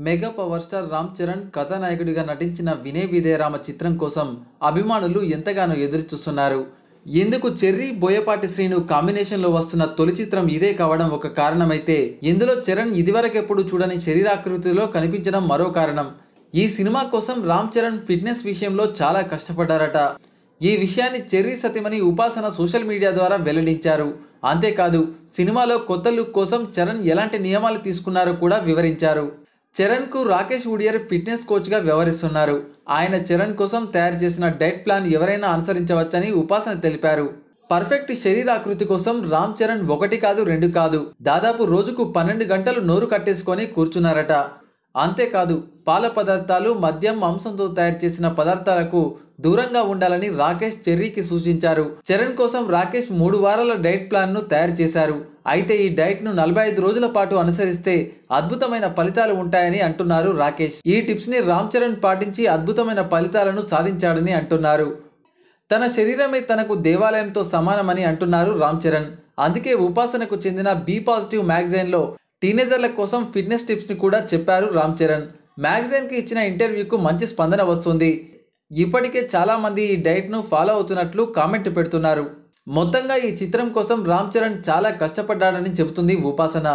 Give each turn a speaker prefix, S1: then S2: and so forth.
S1: Mega power star Ram Charan కథానాయకుడిగా నటించిన వినయ విధేయరామ చిత్రం కోసం అభిమానులు ఎంతగానో ఎదురు చూస్తున్నారు. ఎందుకు చెర్రీ బోయపాటి శ్రీను కాంబినేషన్లో వస్తున్న తొలి చిత్రం ఇదే కావడం ఒక కారణమైతే, ఇందులో చరణ్ ఇదివరకెప్పుడు చూడని శరీరాకృతిలో కనిపించడం మరో కారణం. ఈ సినిమా కోసం రామ్ చరణ్ ఫిట్నెస్ విషయంలో చాలా కష్టపడ్డారట. ఈ విషయాన్ని చెర్రీ సతీమణి ఉపాసన సోషల్ మీడియా ద్వారా వెల్లడించారు. అంతేకాదు, సినిమాలో కొత్త లుక్ కోసం చరణ్ ఎలాంటి నియమాలు తీసుకున్నారో కూడా వివరించారు. చరణ్కు రాకేష్ వుడియర్ ఫిట్నెస్ కోచ్గా వ్యవహరిస్తున్నారు. ఆయన చరణ్ కోసం తయారు చేసిన డైట్ ప్లాన్ ఎవరైనా అనుసరించవచ్చని ఉపాసన తెలిపారు. పర్ఫెక్ట్ శరీరాకృతి కోసం రామ్ చరణ్ 1 కాదు 2 కాదు, దాదాపు రోజుకు 12 గంటలు నోరు కట్టేసుకొని కూర్చున్నారట. అంతేకాదు, పాల పదార్థాలు, మద్యం, మాంసంతో తయారు చేసిన పదార్థాలకు దూరంగా ఉండాలని రాకేష్ చెర్రీకి సూచించారు. చరణ్ కోసం రాకేష్ 3 వారాల డైట్ ప్లాన్ ను తయారు చేశారు. అయితే ఈ డైట్ ను 45 రోజుల పాటు అనుసరిస్తే అద్భుతమైన ఫలితాలు ఉంటాయని అంటున్నారు రాకేష్. ఈ టిప్స్ ని రామ్ చరణ్ పాటించి అద్భుతమైన ఫలితాలను సాధించాడని అంటున్నారు. తన శరీరమే తనకు దేవాలయంతో సమానమని అంటున్నారు రామ్ చరణ్. అందుకే ఉపాసనకు చెందిన బీ పాజిటివ్ మ్యాగజైన్ లో టీనేజర్ల కోసం ఫిట్నెస్ టిప్స్ ని కూడా చెప్పారు రామ్ చరణ్. మ్యాగజైన్ కి ఇచ్చిన ఇంటర్వ్యూకు మంచి స్పందన వస్తుంది. ఇప్పటికే చాలా మంది ఈ డైట్ ను ఫాలో అవుతున్నట్లు కామెంట్ పెడుతున్నారు. మొత్తంగా ఈ చిత్రం కోసం రామ్ చరణ్ చాలా కష్టపడ్డాడని చెబుతుంది ఉపాసన.